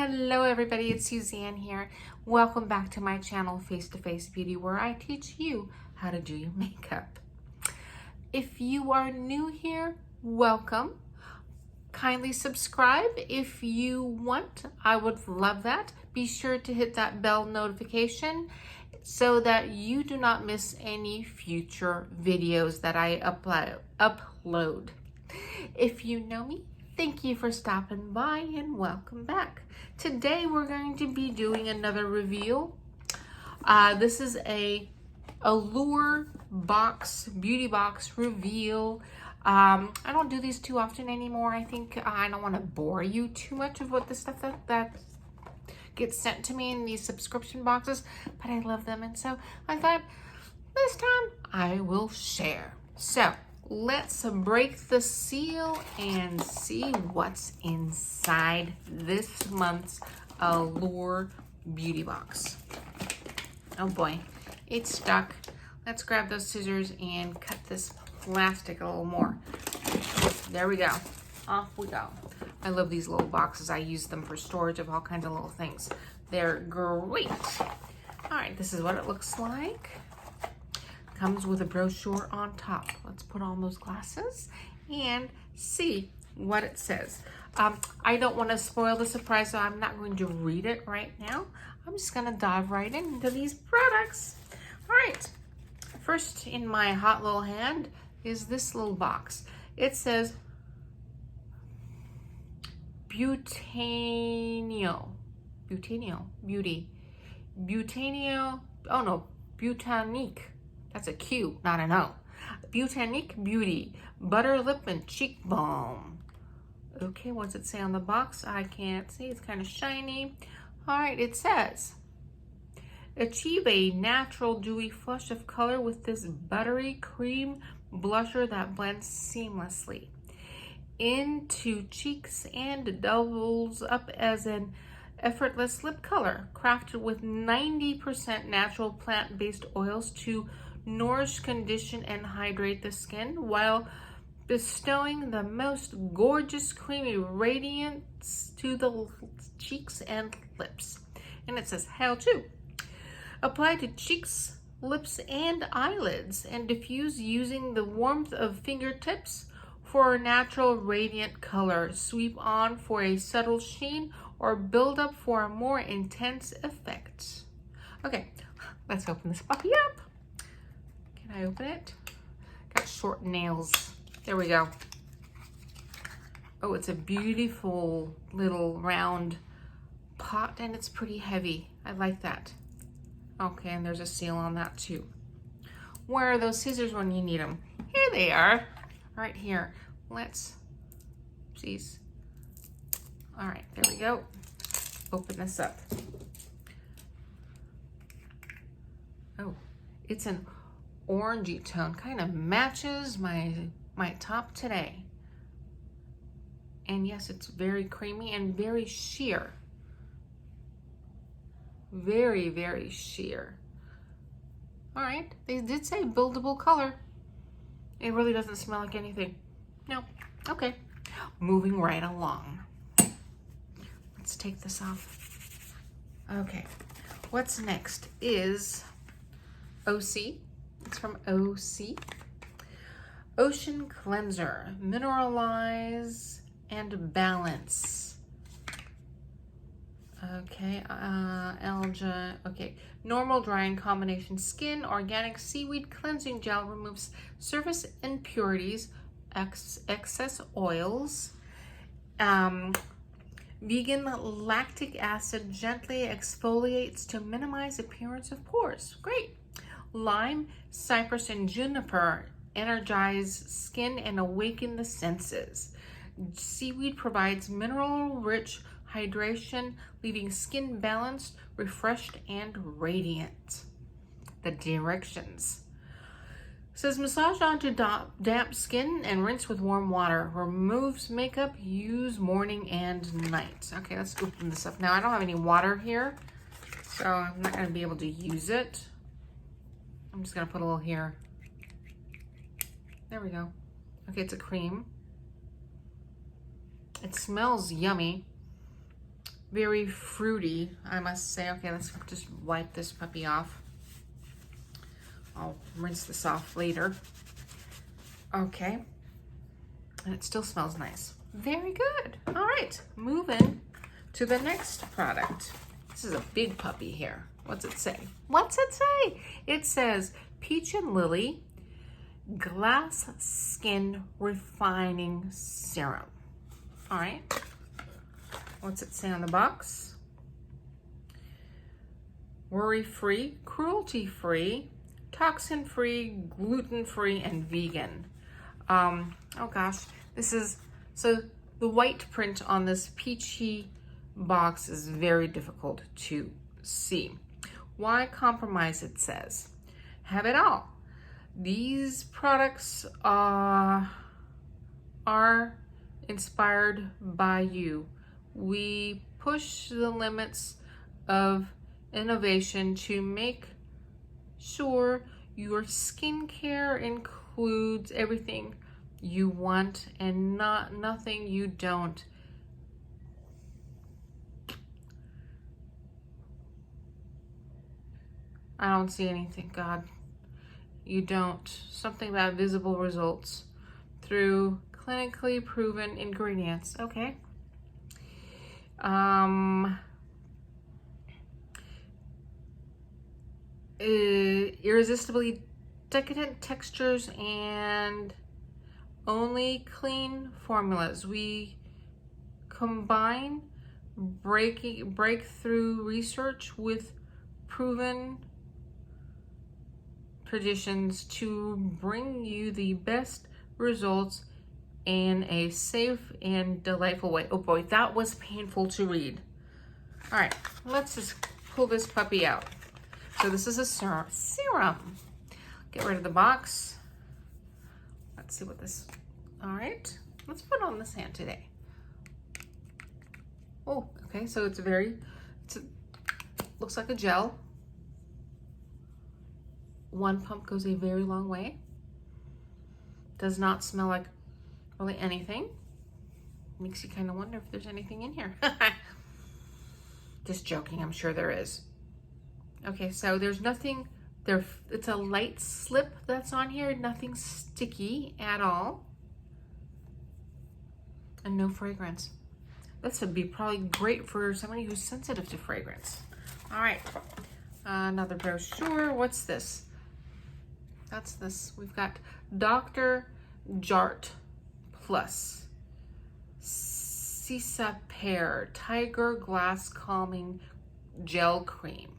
Hello everybody, it's Suzanne here. Welcome back to my channel, Face to Face Beauty, where I teach you how to do your makeup. If you are new here, welcome. Kindly subscribe if you want. I would love that. Be sure to hit that bell notification so that you do not miss any future videos that I upload. If you know me, thank you for stopping by and welcome back. Today we're going to be doing another reveal. This is a Allure Beauty Box reveal. I don't do these too often anymore. I think I don't want to bore you too much of what the stuff that gets sent to me in these subscription boxes, but I love them, and so I thought this time I will share. So let's break the seal and see what's inside this month's Allure Beauty Box. Oh boy, it's stuck. Let's grab those scissors and cut this plastic a little more. There we go. Off we go. I love these little boxes. I use them for storage of all kinds of little things. They're great. All right, this is what it looks like. Comes with a brochure on top. Let's put on those glasses and see what it says. I don't want to spoil the surprise, so I'm not going to read it right now. I'm just going to dive right into these products. All right. First in my hot little hand is this little box. It says Butanique. That's a Q, not an O. Butanique Beauty Butter Lip and Cheek Balm. Okay, what's it say on the box? I can't see. It's kind of shiny. All right, it says, achieve a natural dewy flush of color with this buttery cream blusher that blends seamlessly into cheeks and doubles up as an effortless lip color, crafted with 90% natural plant-based oils to nourish, condition, and hydrate the skin while bestowing the most gorgeous creamy radiance to the cheeks and lips. And it says how to. Apply to cheeks, lips, and eyelids and diffuse using the warmth of fingertips for a natural radiant color. Sweep on for a subtle sheen or build up for a more intense effect. Okay, let's open this puppy up. Can I open it? Got short nails. There we go. Oh, it's a beautiful little round pot and it's pretty heavy. I like that. Okay, and there's a seal on that too. Where are those scissors when you need them? Here they are, right here. Let's, jeez. All right, there we go. Open this up. Oh, it's an orangey tone, kind of matches my top today. And yes, it's very creamy and very sheer. Very, very sheer. All right, they did say buildable color. It really doesn't smell like anything. No, okay. Moving right along. Let's take this off. Okay, what's next is OC. It's from OC. Ocean Cleanser, Mineralize and Balance. Okay, algae, okay. Normal drying combination skin, organic seaweed cleansing gel removes surface impurities, excess oils. Vegan lactic acid gently exfoliates to minimize appearance of pores. Great. Lime, cypress, and juniper energize skin and awaken the senses. Seaweed provides mineral-rich hydration, leaving skin balanced, refreshed, and radiant. The directions. It says massage onto damp skin and rinse with warm water. Removes makeup, use morning and night. Okay, let's open this up. Now, I don't have any water here, so I'm not going to be able to use it. I'm just going to put a little here. There we go. Okay, it's a cream. It smells yummy. very fruity, I must say. Okay, let's just wipe this puppy off. I'll rinse this off later. Okay, and it still smells nice. Very good. All right, moving to the next product. This is a big puppy here. What's it say? What's it say? It says Peach and Lily Glass Skin Refining Serum. All right. What's it say on the box? Worry-free, cruelty-free, toxin-free, gluten-free, and vegan. Oh gosh, this is, so the white print on this peachy box is very difficult to see. Why compromise, it says. Have it all. These products are inspired by you. We push the limits of innovation to make sure your skincare includes everything you want and nothing you don't. I don't see anything, God. You don't. Something about visible results through clinically proven ingredients. Okay. Irresistibly decadent textures and only clean formulas. We combine breakthrough research with proven traditions to bring you the best results in a safe and delightful way. Oh boy, that was painful to read. All right, let's just pull this puppy out. So this is a serum. Get rid of the box. Let's see what this, all right. Let's put on this hand today. Oh, okay, so looks like a gel. One pump goes a very long way. Does not smell like really anything. Makes you kind of wonder if there's anything in here. Just joking, I'm sure there is. Okay, so there's nothing there. It's a light slip that's on here, nothing sticky at all. And no fragrance. This would be probably great for somebody who's sensitive to fragrance. All right, another brochure. What's this? That's this. We've got Dr. Jart Plus Sisa Pear Tiger Glass Calming Gel Cream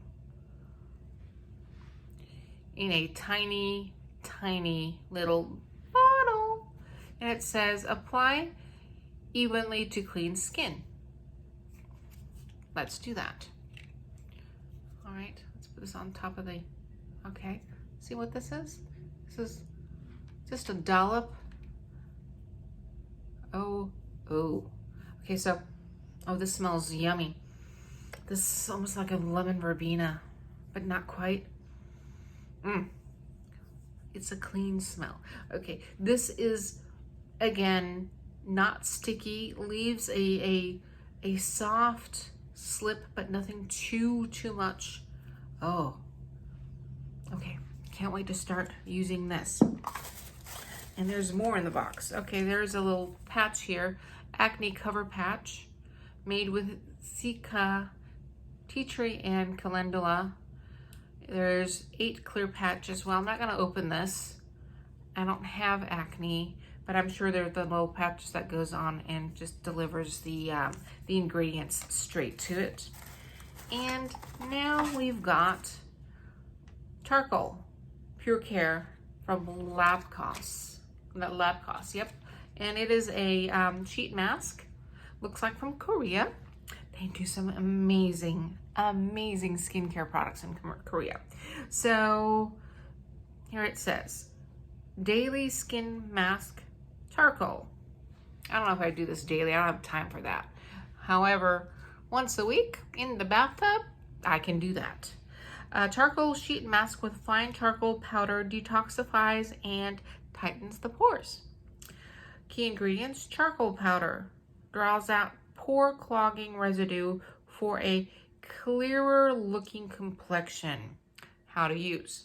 in a tiny, tiny little bottle. And it says, apply evenly to clean skin. Let's do that. All right, let's put this on top of the, okay. See what this is? This is just a dollop. Oh. Okay, so, oh, this smells yummy. This is almost like a lemon verbena, but not quite. It's a clean smell. Okay, this is, again, not sticky, leaves a soft slip, but nothing too much. Oh, okay. Can't wait to start using this. And there's more in the box. Okay, there's a little patch here. Acne cover patch made with Sika, tea tree, and calendula. There's 8 clear patches. Well, I'm not gonna open this. I don't have acne, but I'm sure they're the little patches that goes on and just delivers the ingredients straight to it. And now we've got charcoal. Pure Care from Labcos, yep. And it is a sheet mask, looks like from Korea. They do some amazing skincare products in Korea. So here it says, daily skin mask charcoal. I don't know if I do this daily, I don't have time for that. However, once a week in the bathtub, I can do that. Charcoal sheet mask with fine charcoal powder detoxifies and tightens the pores. Key ingredients: charcoal powder draws out pore clogging residue for a clearer looking complexion. How to use.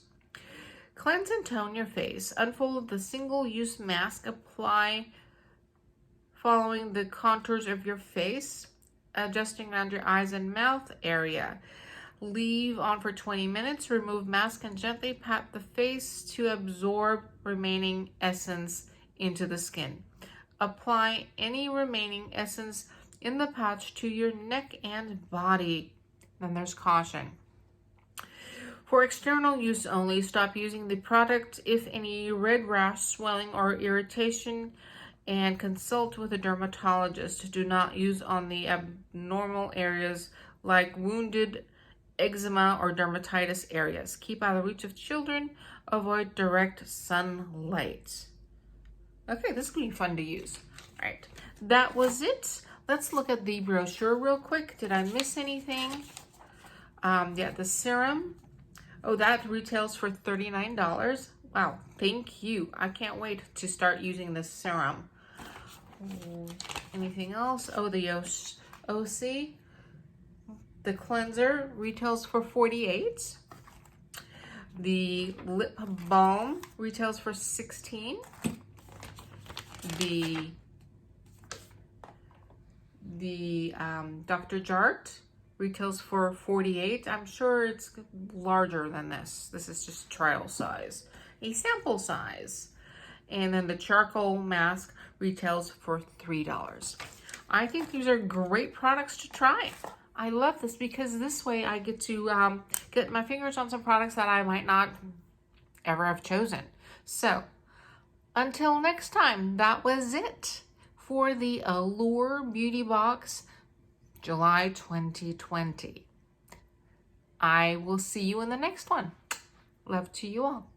Cleanse and tone your face. Unfold the single-use mask. Apply following the contours of your face, adjusting around your eyes and mouth area. Leave on for 20 minutes. Remove mask and gently pat the face to absorb remaining essence into the skin. Apply any remaining essence in the pouch to your neck and body. Then there's caution. For external use only, stop using the product if any red rash, swelling, or irritation, and consult with a dermatologist. Do not use on the abnormal areas like wounded, eczema, or dermatitis areas. Keep out of the reach of children. Avoid direct sunlight. Okay, this is going to be fun to use. All right, that was it. Let's look at the brochure real quick. Did I miss anything? Yeah, the serum. Oh, that retails for $39. Wow, thank you. I can't wait to start using this serum. Anything else? Oh, the OC. The cleanser retails for $48. The lip balm retails for $16. The Dr. Jart retails for $48. I'm sure it's larger than this. This is just trial size, a sample size. And then the charcoal mask retails for $3. I think these are great products to try. I love this because this way I get to get my fingers on some products that I might not ever have chosen. So until next time, that was it for the Allure Beauty Box July 2020. I will see you in the next one. Love to you all.